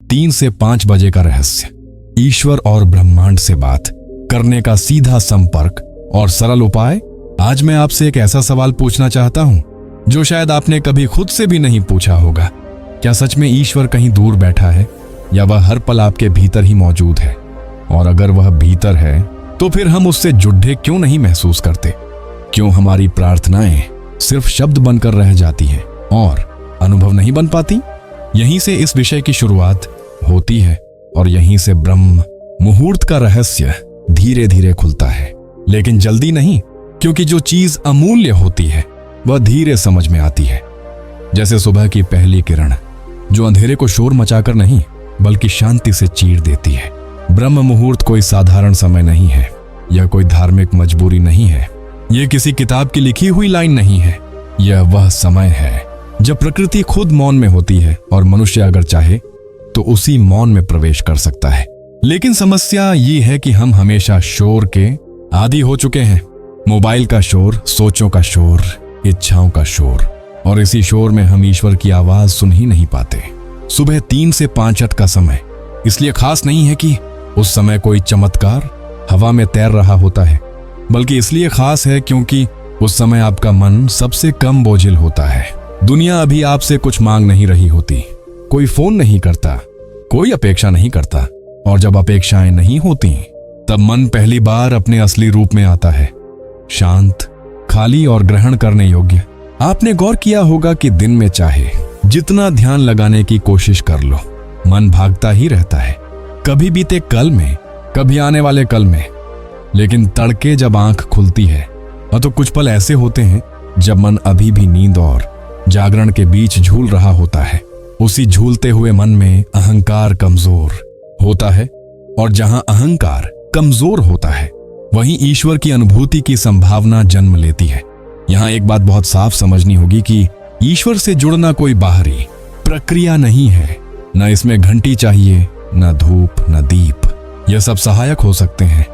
3 से 5 बजे का रहस्य, ईश्वर और ब्रह्मांड से बात करने का सीधा संपर्क और सरल उपाय। आज मैं आपसे एक ऐसा सवाल पूछना चाहता हूं जो शायद आपने कभी खुद से भी नहीं पूछा होगा। क्या सच में ईश्वर कहीं दूर बैठा है या वह हर पल आपके भीतर ही मौजूद है? और अगर वह भीतर है तो फिर हम उससे जुड़े क्यों नहीं महसूस करते? क्यों हमारी प्रार्थनाएं सिर्फ शब्द बनकर रह जाती हैं और अनुभव नहीं बन पाती? यहीं से इस विषय की शुरुआत होती है और यहीं से ब्रह्म मुहूर्त का रहस्य धीरे धीरे खुलता है। लेकिन जल्दी नहीं, क्योंकि जो चीज अमूल्य होती है वह धीरे समझ में आती है। जैसे सुबह की पहली किरण जो अंधेरे को शोर मचाकर नहीं बल्कि शांति से चीर देती है। ब्रह्म मुहूर्त कोई साधारण समय नहीं है, यह कोई धार्मिक मजबूरी नहीं है, यह किसी किताब की लिखी हुई लाइन नहीं है। यह वह समय है जब प्रकृति खुद मौन में होती है और मनुष्य अगर चाहे तो उसी मौन में प्रवेश कर सकता है। लेकिन समस्या ये है कि हम हमेशा शोर के आदी हो चुके हैं। मोबाइल का शोर, सोचों का शोर, इच्छाओं का शोर, और इसी शोर में हम ईश्वर की आवाज सुन ही नहीं पाते। सुबह 3 से 5 का समय इसलिए खास नहीं है कि उस समय कोई चमत्कार हवा में तैर रहा होता है, बल्कि इसलिए खास है क्योंकि उस समय आपका मन सबसे कम बोझिल होता है। दुनिया अभी आपसे कुछ मांग नहीं रही होती, कोई फोन नहीं करता, कोई अपेक्षा नहीं करता, और जब अपेक्षाएं नहीं होती तब मन पहली बार अपने असली रूप में आता है, शांत, खाली और ग्रहण करने योग्य। आपने गौर किया होगा कि दिन में चाहे जितना ध्यान लगाने की कोशिश कर लो, मन भागता ही रहता है, कभी बीते कल में, कभी आने वाले कल में। लेकिन तड़के जब आंख खुलती है तो कुछ पल ऐसे होते हैं जब मन अभी भी नींद और जागरण के बीच झूल रहा होता है। उसी झूलते हुए मन में अहंकार कमजोर होता है, और जहां अहंकार कमजोर होता है वहीं ईश्वर की अनुभूति की संभावना जन्म लेती है। यहां एक बात बहुत साफ समझनी होगी कि ईश्वर से जुड़ना कोई बाहरी प्रक्रिया नहीं है। न इसमें घंटी चाहिए, न धूप, न दीप। यह सब सहायक हो सकते हैं,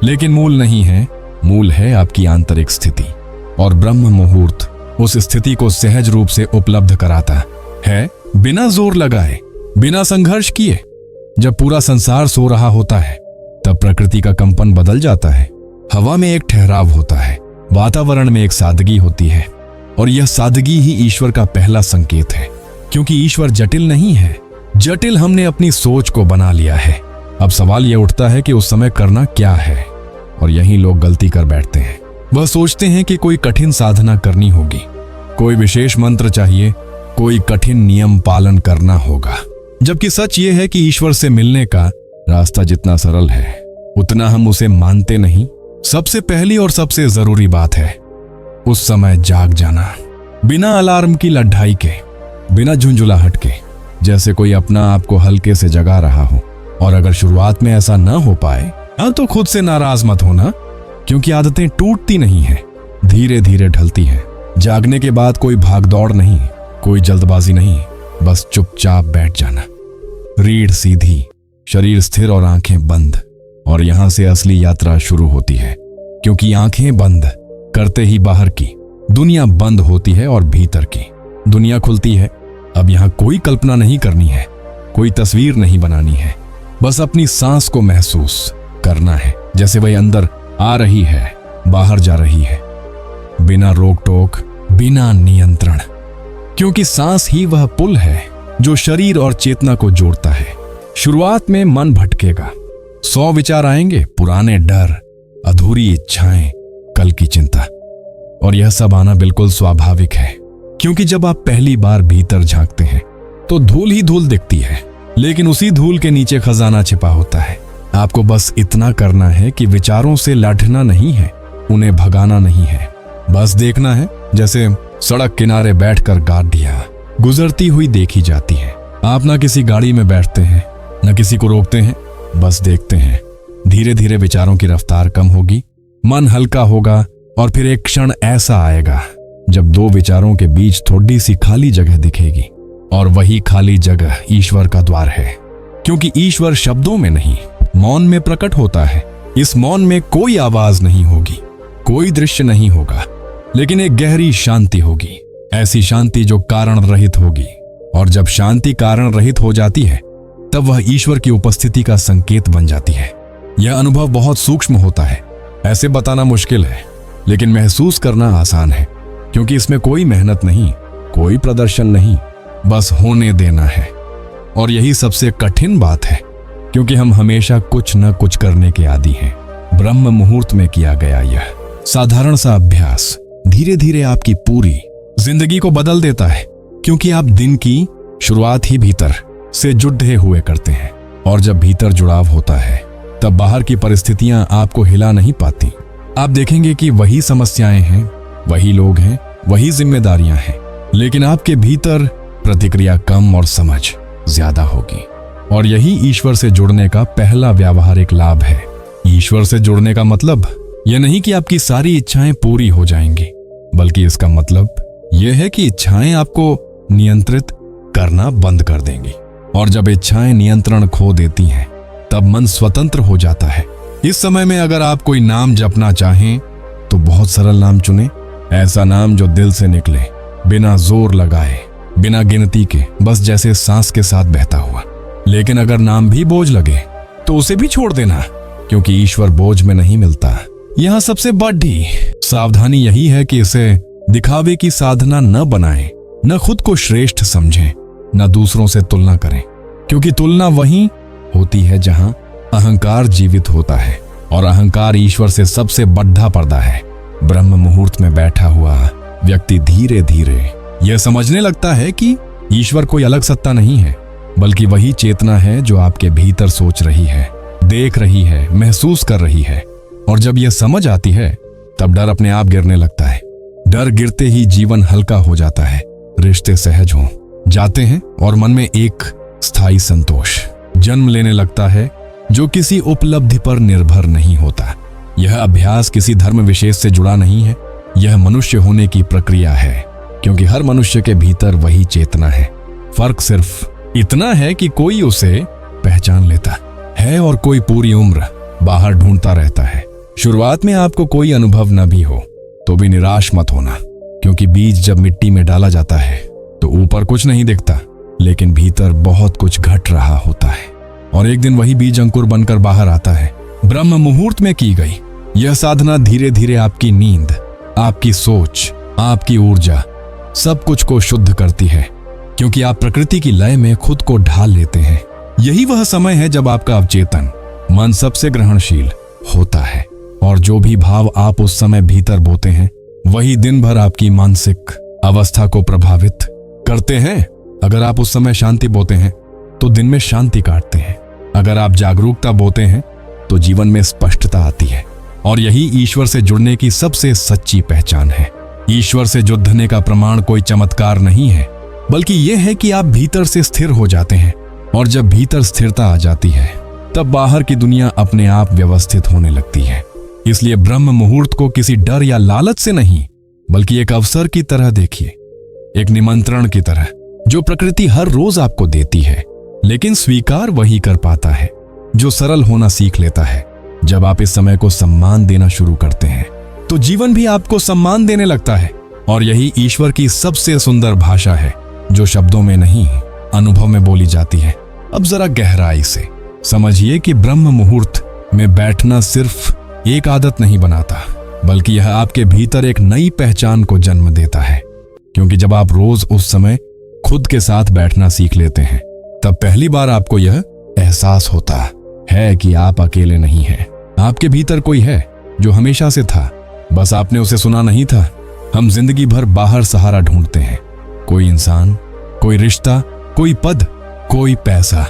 लेकिन मूल नहीं है। मूल है आपकी आंतरिक स्थिति, और ब्रह्म मुहूर्त उस स्थिति को सहज रूप से उपलब्ध कराता है, बिना जोर लगाए, बिना संघर्ष किए। जब पूरा संसार सो रहा होता है तब प्रकृति का कंपन बदल जाता है। हवा में एक ठहराव होता है, वातावरण में एक सादगी होती है, और यह सादगी ही ईश्वर का पहला संकेत है। क्योंकि ईश्वर जटिल नहीं है, जटिल हमने अपनी सोच को बना लिया है। अब सवाल यह उठता है कि उस समय करना क्या है, और यही लोग गलती कर बैठते हैं। वह सोचते हैं कि कोई कठिन साधना करनी होगी, कोई विशेष मंत्र चाहिए, कोई कठिन नियम पालन करना होगा। जबकि सच ये है कि ईश्वर से मिलने का रास्ता जितना सरल है उतना हम उसे मानते नहीं। सबसे पहली और सबसे जरूरी बात है उस समय जाग जाना, बिना अलार्म की लड्ढाई के, बिना झुंझुलाहट के, जैसे कोई अपना आप को हल्के से जगा रहा हो। और अगर शुरुआत में ऐसा न हो पाए तो खुद से नाराज मत होना, क्योंकि आदतें टूटती नहीं हैं, धीरे धीरे ढलती हैं। जागने के बाद कोई भागदौड़ नहीं, कोई जल्दबाजी नहीं, बस चुपचाप बैठ जाना, रीढ़ सीधी, शरीर स्थिर और आंखें बंद। और यहां से असली यात्रा शुरू होती है, क्योंकि आंखें बंद करते ही बाहर की दुनिया बंद होती है और भीतर की दुनिया खुलती है। अब यहां कोई कल्पना नहीं करनी है, कोई तस्वीर नहीं बनानी है, बस अपनी सांस को महसूस करना है, जैसे वही अंदर आ रही है, बाहर जा रही है, बिना रोक टोक, बिना नियंत्रण। क्योंकि सांस ही वह पुल है जो शरीर और चेतना को जोड़ता है। शुरुआत में मन भटकेगा, 100 विचार आएंगे, पुराने डर, अधूरी इच्छाएं, कल की चिंता, और यह सब आना बिल्कुल स्वाभाविक है। क्योंकि जब आप पहली बार भीतर झांकते हैं तो धूल ही धूल दिखती है, लेकिन उसी धूल के नीचे खजाना छिपा होता है। आपको बस इतना करना है कि विचारों से लड़ना नहीं है, उन्हें भगाना नहीं है, बस देखना है। जैसे सड़क किनारे बैठकर गाड़ियां गुजरती हुई देखी जाती है। आप ना किसी गाड़ी में बैठते हैं, न किसी को रोकते हैं, बस देखते हैं। धीरे धीरे विचारों की रफ्तार कम होगी, मन हल्का होगा, और फिर एक क्षण ऐसा आएगा जब 2 विचारों के बीच थोड़ी सी खाली जगह दिखेगी, और वही खाली जगह ईश्वर का द्वार है। क्योंकि ईश्वर शब्दों में नहीं, मौन में प्रकट होता है। इस मौन में कोई आवाज नहीं होगी, कोई दृश्य नहीं होगा, लेकिन एक गहरी शांति होगी, ऐसी शांति जो कारण रहित होगी। और जब शांति कारण रहित हो जाती है तब वह ईश्वर की उपस्थिति का संकेत बन जाती है। यह अनुभव बहुत सूक्ष्म होता है, ऐसे बताना मुश्किल है, लेकिन महसूस करना आसान है, क्योंकि इसमें कोई मेहनत नहीं, कोई प्रदर्शन नहीं, बस होने देना है। और यही सबसे कठिन बात है, क्योंकि हम हमेशा कुछ न कुछ करने के आदी हैं। ब्रह्म मुहूर्त में किया गया यह साधारण सा अभ्यास धीरे धीरे आपकी पूरी जिंदगी को बदल देता है, क्योंकि आप दिन की शुरुआत ही भीतर से जुड़े हुए करते हैं। और जब भीतर जुड़ाव होता है, तब बाहर की परिस्थितियां आपको हिला नहीं पाती। आप देखेंगे कि वही समस्याएं हैं, वही लोग हैं, वही जिम्मेदारियां हैं, लेकिन आपके भीतर प्रतिक्रिया कम और समझ ज्यादा होगी। और यही ईश्वर से जुड़ने का पहला व्यावहारिक लाभ है। ईश्वर से जुड़ने का मतलब यह नहीं कि आपकी सारी इच्छाएं पूरी हो जाएंगी, बल्कि इसका मतलब यह है कि इच्छाएं आपको नियंत्रित करना बंद कर देंगी। और जब इच्छाएं नियंत्रण खो देती हैं, तब मन स्वतंत्र हो जाता है। इस समय में अगर आप कोई नाम जपना चाहें, तो बहुत सरल नाम चुनें, ऐसा नाम जो दिल से निकले, बिना जोर लगाए, बिना गिनती के, बस जैसे सांस के साथ बहता हुआ। लेकिन अगर नाम भी बोझ लगे, तो उसे भी छोड़ देना, क्योंकि ईश्वर बोझ में नहीं मिलता। यहाँ सबसे बड़ी सावधानी यही है कि इसे दिखावे की साधना न बनाएं, न खुद को श्रेष्ठ समझें, न दूसरों से तुलना करें, क्योंकि तुलना वहीं होती है जहां अहंकार जीवित होता है। और अहंकार ईश्वर से सबसे बड़ा पर्दा है। ब्रह्म मुहूर्त में बैठा हुआ व्यक्ति धीरे धीरे यह समझने लगता है कि ईश्वर कोई अलग सत्ता नहीं है, बल्कि वही चेतना है जो आपके भीतर सोच रही है, देख रही है, महसूस कर रही है। और जब यह समझ आती है, तब डर अपने आप गिरने लगता है। डर गिरते ही जीवन हल्का हो जाता है, रिश्ते सहज हो जाते हैं और मन में एक स्थायी संतोष जन्म लेने लगता है, जो किसी उपलब्धि पर निर्भर नहीं होता। यह अभ्यास किसी धर्म विशेष से जुड़ा नहीं है, यह मनुष्य होने की प्रक्रिया है, क्योंकि हर मनुष्य के भीतर वही चेतना है। फर्क सिर्फ इतना है कि कोई उसे पहचान लेता है और कोई पूरी उम्र बाहर ढूंढता रहता है। शुरुआत में आपको कोई अनुभव न भी हो, तो भी निराश मत होना, क्योंकि बीज जब मिट्टी में डाला जाता है, तो ऊपर कुछ नहीं दिखता, लेकिन भीतर बहुत कुछ घट रहा होता है। और एक दिन वही बीज अंकुर बनकर बाहर आता है। ब्रह्म मुहूर्त में की गई यह साधना धीरे धीरे आपकी नींद, आपकी सोच, आपकी ऊर्जा, सब कुछ को शुद्ध करती है, क्योंकि आप प्रकृति की लय में खुद को ढाल लेते हैं। यही वह समय है जब आपका अवचेतन मन सबसे ग्रहणशील होता है, और जो भी भाव आप उस समय भीतर बोते हैं, वही दिन भर आपकी मानसिक अवस्था को प्रभावित करते हैं। अगर आप उस समय शांति बोते हैं, तो दिन में शांति काटते हैं। अगर आप जागरूकता बोते हैं, तो जीवन में स्पष्टता आती है। और यही ईश्वर से जुड़ने की सबसे सच्ची पहचान है। ईश्वर से जुड़ने का प्रमाण कोई चमत्कार नहीं है, बल्कि यह है कि आप भीतर से स्थिर हो जाते हैं। और जब भीतर स्थिरता आ जाती है, तब बाहर की दुनिया अपने आप व्यवस्थित होने लगती है। इसलिए ब्रह्म मुहूर्त को किसी डर या लालच से नहीं, बल्कि एक अवसर की तरह देखिए, एक निमंत्रण की तरह, जो प्रकृति हर रोज आपको देती है। लेकिन स्वीकार वही कर पाता है जो सरल होना सीख लेता है। जब आप इस समय को सम्मान देना शुरू करते हैं, तो जीवन भी आपको सम्मान देने लगता है। और यही ईश्वर की सबसे सुंदर भाषा है, जो शब्दों में नहीं, अनुभव में बोली जाती है। अब जरा गहराई से समझिए कि ब्रह्म मुहूर्त में बैठना सिर्फ एक आदत नहीं बनाता, बल्कि यह आपके भीतर एक नई पहचान को जन्म देता है। क्योंकि जब आप रोज उस समय खुद के साथ बैठना सीख लेते हैं, तब पहली बार आपको यह एहसास होता है कि आप अकेले नहीं हैं। आपके भीतर कोई है जो हमेशा से था, बस आपने उसे सुना नहीं था। हम जिंदगी भर बाहर सहारा ढूंढते हैं, कोई इंसान, कोई रिश्ता, कोई पद, कोई पैसा।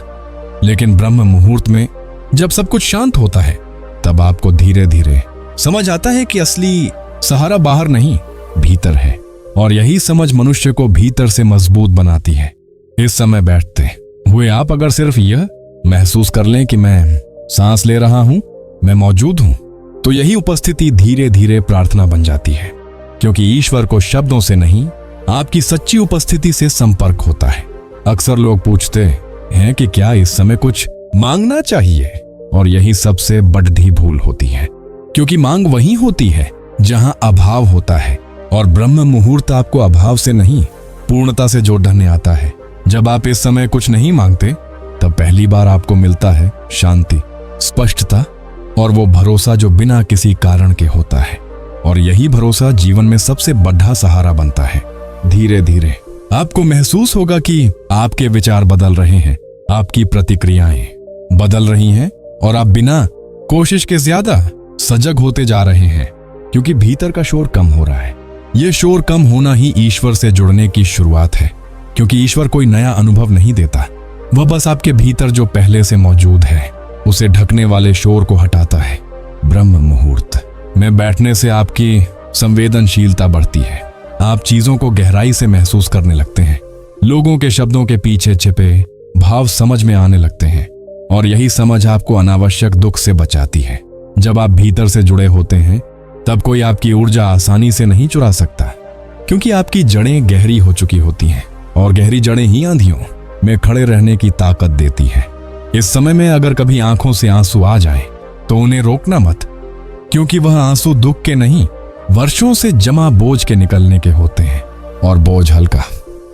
लेकिन ब्रह्म मुहूर्त में जब सब कुछ शांत होता है, तब आपको धीरे धीरे समझ आता है कि असली सहारा बाहर नहीं, भीतर है। और यही समझ मनुष्य को भीतर से मजबूत बनाती है। इस समय बैठते हुए आप अगर सिर्फ यह महसूस कर लें कि मैं सांस ले रहा हूं, मैं मौजूद हूं, तो यही उपस्थिति धीरे धीरे प्रार्थना बन जाती है। क्योंकि ईश्वर को शब्दों से नहीं, आपकी सच्ची उपस्थिति से संपर्क होता है। अक्सर लोग पूछते हैं कि क्या इस समय कुछ मांगना चाहिए, और यही सबसे बड़ी भूल होती है। क्योंकि मांग वही होती है जहां अभाव होता है, और ब्रह्म मुहूर्त आपको अभाव से नहीं, पूर्णता से जोड़ने आता है। जब आप इस समय कुछ नहीं मांगते, तब पहली बार आपको मिलता है शांति, स्पष्टता और वो भरोसा जो बिना किसी कारण के होता है। और यही भरोसा जीवन में सबसे बड़ा सहारा बनता है। धीरे धीरे आपको महसूस होगा कि आपके विचार बदल रहे हैं, आपकी प्रतिक्रियाएं बदल रही हैं और आप बिना कोशिश के ज्यादा सजग होते जा रहे हैं, क्योंकि भीतर का शोर कम हो रहा है। ये शोर कम होना ही ईश्वर से जुड़ने की शुरुआत है, क्योंकि ईश्वर कोई नया अनुभव नहीं देता, वह बस आपके भीतर जो पहले से मौजूद है उसे ढकने वाले शोर को हटाता है। ब्रह्म मुहूर्त में बैठने से आपकी संवेदनशीलता बढ़ती है। आप चीजों को गहराई से महसूस करने लगते हैं, लोगों के शब्दों के पीछे छिपे भाव समझ में आने लगते हैं, और यही समझ आपको अनावश्यक दुख से बचाती है। जब आप भीतर से जुड़े होते हैं तब कोई आपकी ऊर्जा आसानी से नहीं चुरा सकता, क्योंकि आपकी जड़ें गहरी हो चुकी होती हैं, और गहरी जड़ें ही आंधियों में खड़े रहने की ताकत देती है। इस समय में अगर कभी आंखों से आंसू आ जाए तो उन्हें रोकना मत, क्योंकि वह आंसू दुख के नहीं, वर्षों से जमा बोझ के निकलने के होते हैं, और बोझ हल्का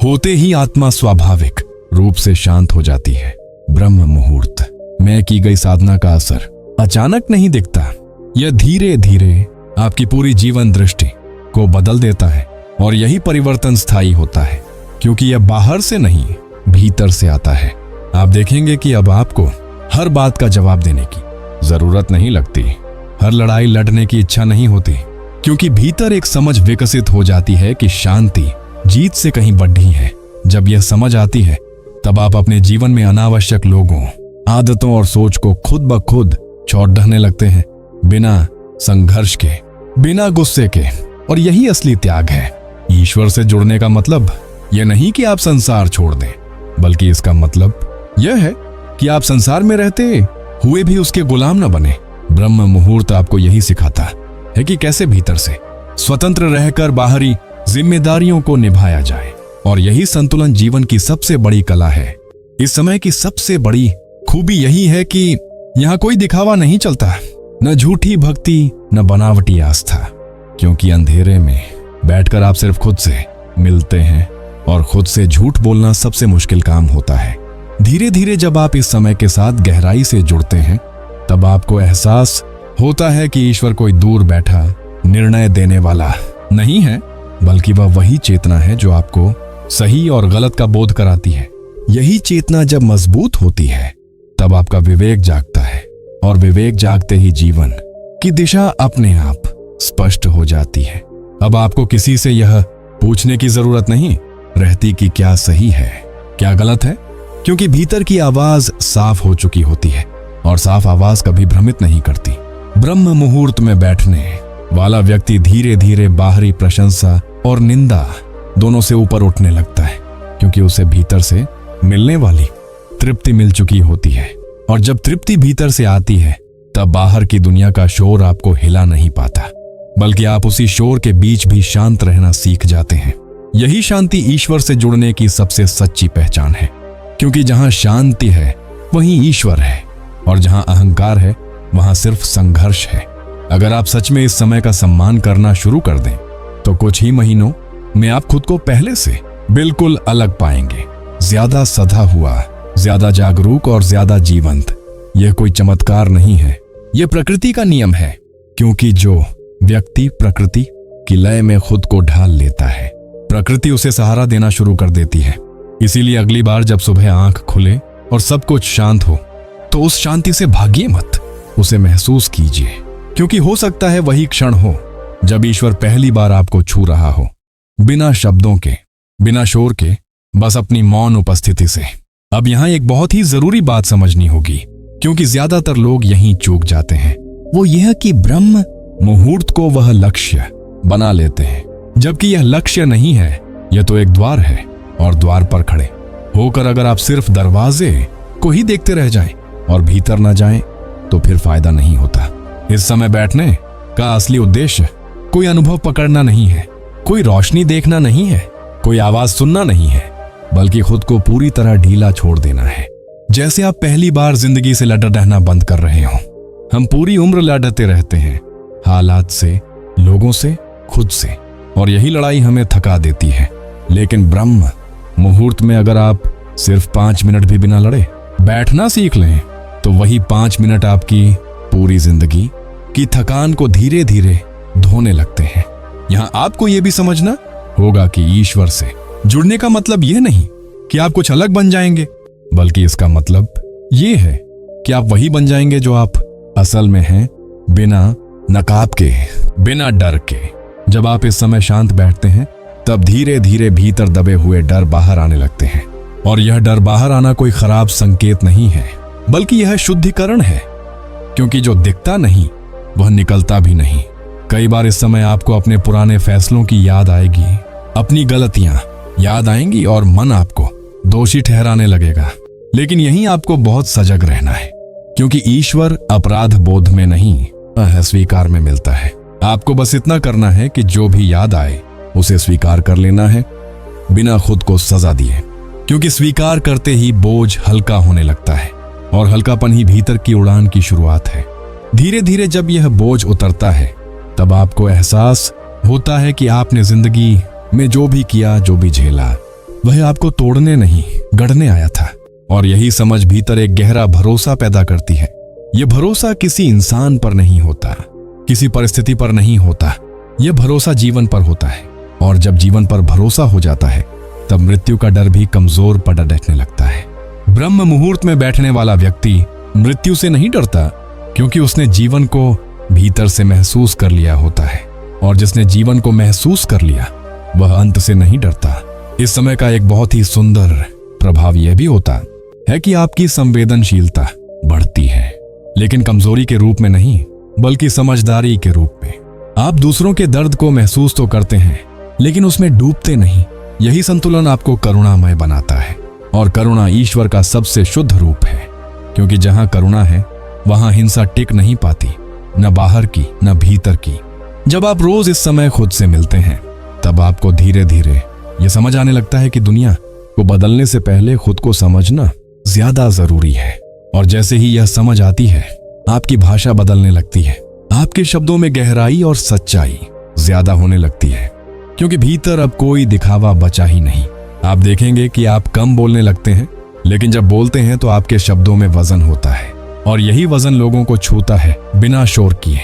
होते ही आत्मा स्वाभाविक रूप से शांत हो जाती है। ब्रह्म मुहूर्त में की गई साधना का असर अचानक नहीं दिखता, यह धीरे धीरे आपकी पूरी जीवन दृष्टि को बदल देता है, और यही परिवर्तन स्थायी होता है, क्योंकि यह बाहर से नहीं भीतर से आता है। आप देखेंगे कि अब आपको हर बात का जवाब देने की जरूरत नहीं लगती, हर लड़ाई लड़ने की इच्छा नहीं होती, क्योंकि भीतर एक समझ विकसित हो जाती है कि शांति जीत से कहीं बढ़ी है। जब यह समझ आती है तब आप अपने जीवन में अनावश्यक लोगों, आदतों और सोच को खुद ब खुद छोड़ देने लगते हैं, बिना संघर्ष के, बिना गुस्से के। और यही असली त्याग है। ईश्वर से जुड़ने का मतलब यह नहीं कि आप संसार छोड़ दें, बल्कि इसका मतलब यह है कि आप संसार में रहते हुए भी उसके गुलाम न बने। ब्रह्म मुहूर्त आपको यही सिखाता है कि कैसे भीतर से स्वतंत्र रहकर बाहरी जिम्मेदारियों को निभाया जाए, और यही संतुलन जीवन की सबसे बड़ी कला है। इस समय की सबसे बड़ी खूबी यही है कि यहाँ कोई दिखावा नहीं चलता, न झूठी भक्ति न बनावटी आस्था, क्योंकि अंधेरे में बैठकर आप सिर्फ खुद से मिलते हैं, और खुद से झूठ बोलना सबसे मुश्किल काम होता है। धीरे धीरे जब आप इस समय के साथ गहराई से जुड़ते हैं तब आपको एहसास होता है कि ईश्वर कोई दूर बैठा निर्णय देने वाला नहीं है, बल्कि वह वही चेतना है जो आपको सही और गलत का बोध कराती है। यही चेतना जब मजबूत होती है तब आपका विवेक जागता है, और विवेक जागते ही जीवन की दिशा अपने आप स्पष्ट हो जाती है। अब आपको किसी से यह पूछने की जरूरत नहीं रहती कि क्या सही है, क्या गलत है, क्योंकि भीतर की आवाज साफ हो चुकी होती है, और साफ आवाज कभी भ्रमित नहीं करती। ब्रह्म मुहूर्त में बैठने वाला व्यक्ति धीरे धीरे बाहरी प्रशंसा और निंदा दोनों से ऊपर उठने लगता है, क्योंकि उसे भीतर से मिलने वाली तृप्ति मिल चुकी होती है। और जब तृप्ति भीतर से आती है तब बाहर की दुनिया का शोर आपको हिला नहीं पाता, बल्कि आप उसी शोर के बीच भी शांत रहना सीख जाते हैं। यही शांति ईश्वर से जुड़ने की सबसे सच्ची पहचान है, क्योंकि जहां शांति है वहीं ईश्वर है, और जहां अहंकार है वहां सिर्फ संघर्ष है। अगर आप सच में इस समय का सम्मान करना शुरू कर दें तो कुछ ही महीनों में आप खुद को पहले से बिल्कुल अलग पाएंगे, ज्यादा सधा हुआ, ज्यादा जागरूक और ज्यादा जीवंत। यह कोई चमत्कार नहीं है, यह प्रकृति का नियम है, क्योंकि जो व्यक्ति प्रकृति की लय में खुद को ढाल लेता है, प्रकृति उसे सहारा देना शुरू कर देती है। इसीलिए अगली बार जब सुबह आंख खुले और सब कुछ शांत हो तो उस शांति से भागिए मत, उसे महसूस कीजिए, क्योंकि हो सकता है वही क्षण हो जब ईश्वर पहली बार आपको छू रहा हो, बिना शब्दों के, बिना शोर के, बस अपनी मौन उपस्थिति से। अब यहाँ एक बहुत ही जरूरी बात समझनी होगी, क्योंकि ज्यादातर लोग यहीं चूक जाते हैं, वो यह कि ब्रह्म मुहूर्त को वह लक्ष्य बना लेते हैं, जबकि यह लक्ष्य नहीं है, यह तो एक द्वार है, और द्वार पर खड़े होकर अगर आप सिर्फ दरवाजे को ही देखते रह जाएं और भीतर न जाएं तो फिर फायदा नहीं होता। इस समय बैठने का असली उद्देश्य कोई अनुभव पकड़ना नहीं है, कोई रोशनी देखना नहीं है, कोई आवाज सुनना नहीं है, बल्कि खुद को पूरी तरह ढीला छोड़ देना है, जैसे आप पहली बार जिंदगी से लड़ रहना बंद कर रहे हो। हम पूरी उम्र लड़ते रहते हैं, हालात से, लोगों से, खुद से, और यही लड़ाई हमें थका देती है। लेकिन ब्रह्म मुहूर्त में अगर आप सिर्फ 5 मिनट भी बिना लड़े बैठना सीख लें तो वही 5 मिनट आपकी पूरी जिंदगी की थकान को धीरे धीरे धोने लगते हैं। यहाँ आपको यह भी समझना होगा कि ईश्वर से जुड़ने का मतलब यह नहीं कि आप कुछ अलग बन जाएंगे, बल्कि इसका मतलब यह है कि आप वही बन जाएंगे जो आप असल में हैं, बिना नकाब के, बिना डर के। जब आप इस समय शांत बैठते हैं तब धीरे धीरे भीतर दबे हुए डर बाहर आने लगते हैं। और यह डर बाहर आना कोई खराब संकेत नहीं है, बल्कि यह शुद्धिकरण है, क्योंकि जो दिखता नहीं वह निकलता भी नहीं। कई बार इस समय आपको अपने पुराने फैसलों की याद आएगी, अपनी गलतियां याद आएंगी और मन आपको दोषी ठहराने लगेगा। लेकिन यहीं आपको बहुत सजग रहना है, क्योंकि ईश्वर अपराध बोध में नहीं, स्वीकार में मिलता है। आपको बस इतना करना है कि जो भी याद आए उसे स्वीकार कर लेना है, बिना खुद को सजा दिए, क्योंकि स्वीकार करते ही बोझ हल्का होने लगता है और हल्कापन ही भीतर की उड़ान की शुरुआत है। धीरे धीरे जब यह बोझ उतरता है तब आपको एहसास होता है कि आपने जिंदगी में जो भी किया, जो भी झेला, वह आपको तोड़ने नहीं, गढ़ने आया था। और यही समझ भीतर एक गहरा भरोसा पैदा करती है। यह भरोसा किसी इंसान पर नहीं होता, किसी परिस्थिति पर नहीं होता, यह भरोसा जीवन पर होता है। और जब जीवन पर भरोसा हो जाता है तब मृत्यु का डर भी कमजोर पड़ बैठने लगता है। ब्रह्म मुहूर्त में बैठने वाला व्यक्ति मृत्यु से नहीं डरता, क्योंकि उसने जीवन को भीतर से महसूस कर लिया होता है। और जिसने जीवन को महसूस कर लिया वह अंत से नहीं डरता। इस समय का एक बहुत ही सुंदर प्रभाव यह भी होता है कि आपकी संवेदनशीलता बढ़ती है, लेकिन कमजोरी के रूप में नहीं, बल्कि समझदारी के रूप में। आप दूसरों के दर्द को महसूस तो करते हैं, लेकिन उसमें डूबते नहीं। यही संतुलन आपको करुणामय बनाता है। और करुणा ईश्वर का सबसे शुद्ध रूप है, क्योंकि जहां करुणा है वहां हिंसा टिक नहीं पाती, न बाहर की न भीतर की। जब आप रोज इस समय खुद से मिलते हैं तब आपको धीरे धीरे यह समझ आने लगता है कि दुनिया को बदलने से पहले खुद को समझना ज्यादा जरूरी है। और जैसे ही यह समझ आती है आपकी भाषा बदलने लगती है, आपके शब्दों में गहराई और सच्चाई ज्यादा होने लगती है, क्योंकि भीतर अब कोई दिखावा बचा ही नहीं। आप देखेंगे कि आप कम बोलने लगते हैं, लेकिन जब बोलते हैं तो आपके शब्दों में वजन होता है, और यही वजन लोगों को छूता है बिना शोर किए।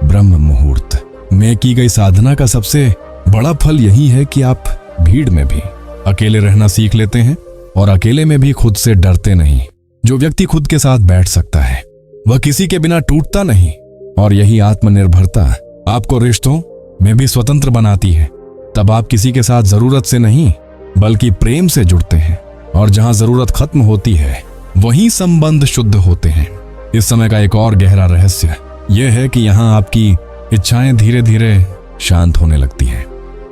ब्रह्म मुहूर्त में की गई साधना का सबसे बड़ा फल यही है कि आप भीड़ में भी अकेले रहना सीख लेते हैं और अकेले में भी खुद से डरते नहीं। जो व्यक्ति खुद के साथ बैठ सकता है वह किसी के बिना टूटता नहीं। और यही आत्मनिर्भरता आपको रिश्तों में भी स्वतंत्र बनाती है। तब आप किसी के साथ जरूरत से नहीं, बल्कि प्रेम से जुड़ते हैं। और जहां जरूरत खत्म होती है वहीं संबंध शुद्ध होते हैं। इस समय का एक और गहरा रहस्य यह है कि यहाँ आपकी इच्छाएं धीरे धीरे शांत होने लगती हैं,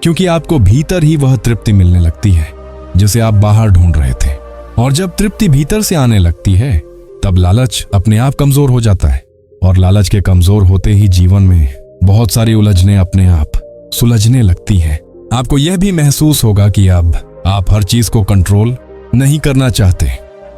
क्योंकि आपको भीतर ही वह तृप्ति मिलने लगती है जिसे आप बाहर ढूंढ रहे थे। और जब तृप्ति भीतर से आने लगती है तब लालच अपने आप कमजोर हो जाता है। और लालच के कमजोर होते ही जीवन में बहुत सारी उलझनें अपने आप सुलझने लगती हैं। आपको यह भी महसूस होगा कि अब आप हर चीज को कंट्रोल नहीं करना चाहते,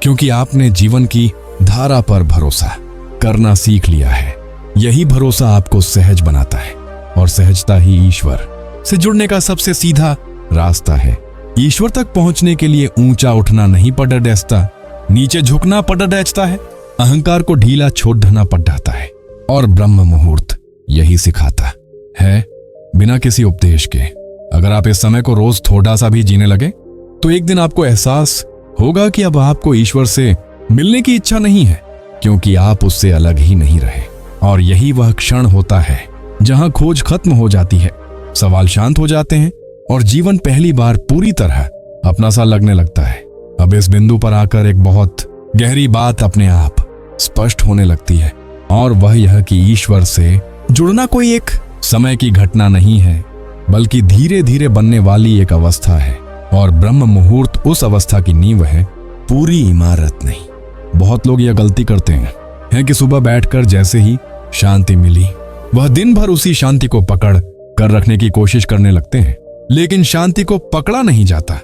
क्योंकि आपने जीवन की धारा पर भरोसा करना सीख लिया है। यही भरोसा आपको सहज बनाता है, और सहजता ही ईश्वर से जुड़ने का सबसे सीधा रास्ता है। ईश्वर तक पहुंचने के लिए ऊंचा उठना नहीं पड़ डैचता, नीचे झुकना पड़ डैचता है, अहंकार को ढीला छोड़ देना पड़ जाता है। और ब्रह्म मुहूर्त यही सिखाता है, बिना किसी उपदेश के। अगर आप इस समय को रोज थोड़ा सा भी जीने लगे तो एक दिन आपको एहसास होगा कि अब आपको ईश्वर से मिलने की इच्छा नहीं है, क्योंकि आप उससे अलग ही नहीं रहे। और यही वह क्षण होता है जहां खोज खत्म हो जाती है, सवाल शांत हो जाते हैं और जीवन पहली बार पूरी तरह अपना सा लगने लगता है। अब इस बिंदु पर आकर एक बहुत गहरी बात अपने आप स्पष्ट होने लगती है, और वह यह कि ईश्वर से जुड़ना कोई एक समय की घटना नहीं है, बल्कि धीरे धीरे बनने वाली एक अवस्था है। और ब्रह्म मुहूर्त उस अवस्था की नींव है, पूरी इमारत नहीं। बहुत लोग यह गलती करते हैं कि सुबह बैठकर जैसे ही शांति मिली वह दिन भर उसी शांति को पकड़ कर रखने की कोशिश करने लगते हैं। लेकिन शांति को पकड़ा नहीं जाता,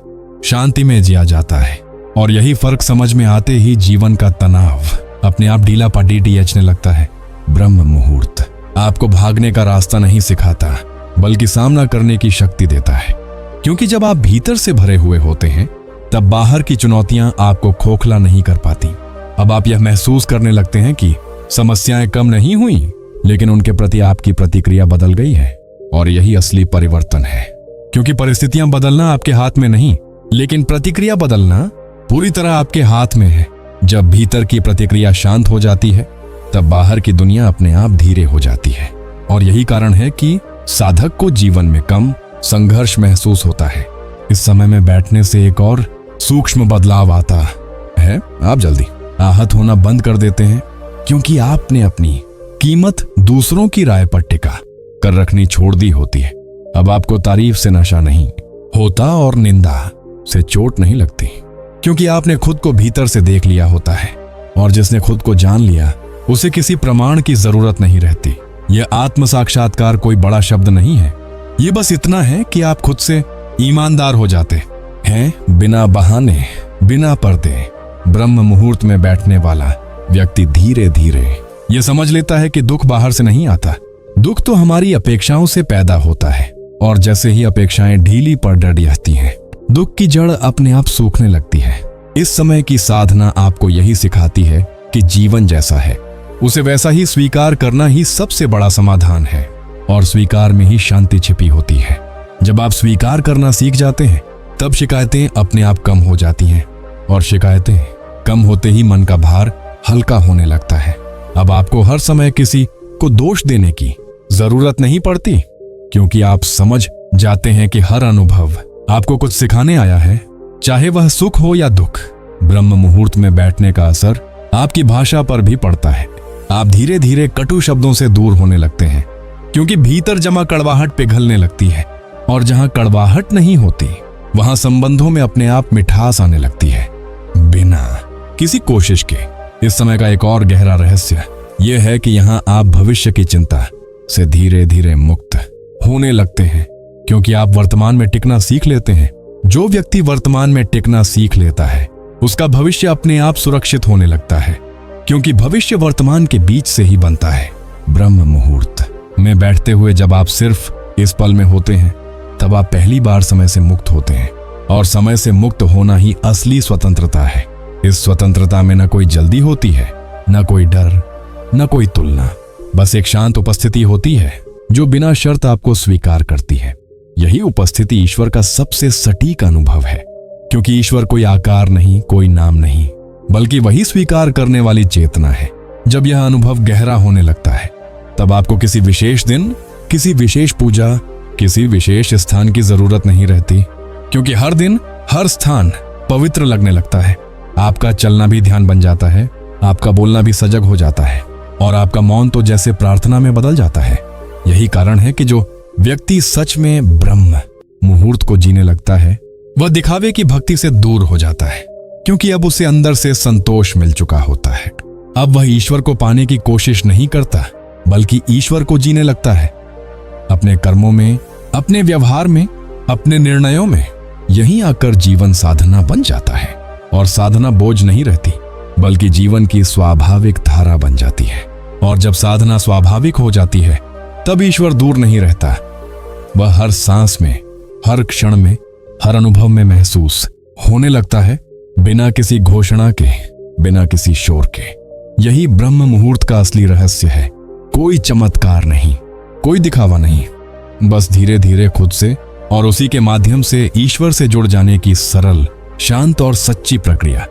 शांति में जिया जाता है। और यही फर्क समझ में आते ही जीवन का तनाव अपने आप ढीला पटीचने लगता है। ब्रह्म मुहूर्त आपको भागने का रास्ता नहीं सिखाता, बल्कि सामना करने की शक्ति देता है, क्योंकि जब आप भीतर से भरे हुए होते हैं तब बाहर की चुनौतियां आपको खोखला नहीं कर पाती। अब आप यह महसूस करने लगते हैं कि समस्याएं कम नहीं हुई, लेकिन उनके प्रति आपकी प्रतिक्रिया बदल गई है। और यही असली परिवर्तन है, क्योंकि परिस्थितियां बदलना आपके हाथ में नहीं, लेकिन प्रतिक्रिया बदलना पूरी तरह आपके हाथ में है। जब भीतर की प्रतिक्रिया शांत हो जाती है, तब बाहर की दुनिया अपने आप धीरे हो जाती है। और यही कारण है कि साधक को जीवन में कम संघर्ष महसूस होता है। इस समय में बैठने से एक और सूक्ष्म बदलाव आता है। आप जल्दी आहत होना बंद कर देते हैं, क्योंकि आपने अपनी कीमत दूसरों की राय पर टिका कर रखनी छोड़ दी होती है। अब आपको तारीफ से नशा नहीं होता और निंदा से चोट नहीं लगती, क्योंकि आपने खुद को भीतर से देख लिया होता है। और जिसने खुद को जान लिया, उसे किसी प्रमाण की जरूरत नहीं रहती। यह आत्म साक्षात्कार कोई बड़ा शब्द नहीं है, ये बस इतना है कि आप खुद से ईमानदार हो जाते हैं। बिना बहाने, बिना पर्दे ब्रह्म मुहूर्त में बैठने वाला व्यक्ति धीरे धीरे यह समझ लेता है कि दुख बाहर से नहीं आता, दुख तो हमारी अपेक्षाओं से पैदा होता है। और जैसे ही अपेक्षाएं ढीली पड़ जाती हैं, दुख की जड़ अपने आप सूखने लगती है। इस समय की साधना आपको यही सिखाती है कि जीवन जैसा है, उसे वैसा ही स्वीकार करना ही सबसे बड़ा समाधान है। और स्वीकार में ही शांति छिपी होती है। जब आप स्वीकार करना सीख जाते हैं, तब शिकायतें अपने आप कम हो जाती हैं। और शिकायतें कम होते ही मन का भार हल्का होने लगता है। अब आपको हर समय किसी को दोष देने की जरूरत नहीं पड़ती, क्योंकि आप समझ जाते हैं कि हर अनुभव आपको कुछ सिखाने आया है, चाहे वह सुख हो या दुख। ब्रह्म मुहूर्त में बैठने का असर आपकी भाषा पर भी पड़ता है। आप धीरे धीरे कटु शब्दों से दूर होने लगते हैं, क्योंकि भीतर जमा कड़वाहट पिघलने लगती है। और जहां कड़वाहट नहीं होती, वहां संबंधों में अपने आप मिठास आने लगती है, बिना किसी कोशिश के। इस समय का एक और गहरा रहस्य यह है कि यहां आप भविष्य की चिंता से धीरे धीरे मुक्त होने लगते हैं, क्योंकि आप वर्तमान में टिकना सीख लेते हैं। जो व्यक्ति वर्तमान में टिकना सीख लेता है, उसका भविष्य अपने आप सुरक्षित होने लगता है, क्योंकि भविष्य वर्तमान के बीच से ही बनता है। ब्रह्म मुहूर्त में बैठते हुए जब आप सिर्फ इस पल में होते हैं, तब आप पहली बार समय से मुक्त होते हैं। और समय से मुक्त होना ही असली स्वतंत्रता है। इस स्वतंत्रता में न कोई जल्दी होती है, न कोई डर, न कोई तुलना। बस एक शांत उपस्थिति होती है, जो बिना शर्त आपको स्वीकार करती है। यही उपस्थिति ईश्वर का सबसे सटीक अनुभव है, क्योंकि ईश्वर कोई आकार नहीं, कोई नाम नहीं, बल्कि वही स्वीकार करने वाली चेतना है। जब यह अनुभव गहरा होने लगता है, तब आपको किसी विशेष दिन, किसी विशेष पूजा, किसी विशेष स्थान की जरूरत नहीं रहती, क्योंकि हर दिन, हर स्थान पवित्र लगने लगता है। आपका चलना भी ध्यान बन जाता है, आपका बोलना भी सजग हो जाता है, और आपका मौन तो जैसे प्रार्थना में बदल जाता है। यही कारण है कि जो व्यक्ति सच में ब्रह्म मुहूर्त को जीने लगता है, वह दिखावे की भक्ति से दूर हो जाता है, क्योंकि अब उसे अंदर से संतोष मिल चुका होता है। अब वह ईश्वर को पाने की कोशिश नहीं करता, बल्कि ईश्वर को जीने लगता है। अपने कर्मों में, अपने व्यवहार में, अपने निर्णयों में यहीं आकर जीवन साधना बन जाता है। और साधना बोझ नहीं रहती, बल्कि जीवन की स्वाभाविक धारा बन जाती है। और जब साधना स्वाभाविक हो जाती है, तब ईश्वर दूर नहीं रहता। वह हर सांस में, हर क्षण में, हर अनुभव में महसूस होने लगता है, बिना किसी घोषणा के, बिना किसी शोर के। यही ब्रह्म मुहूर्त का असली रहस्य है। कोई चमत्कार नहीं, कोई दिखावा नहीं, बस धीरे धीरे खुद से और उसी के माध्यम से ईश्वर से जुड़ जाने की सरल, शांत और सच्ची प्रक्रिया।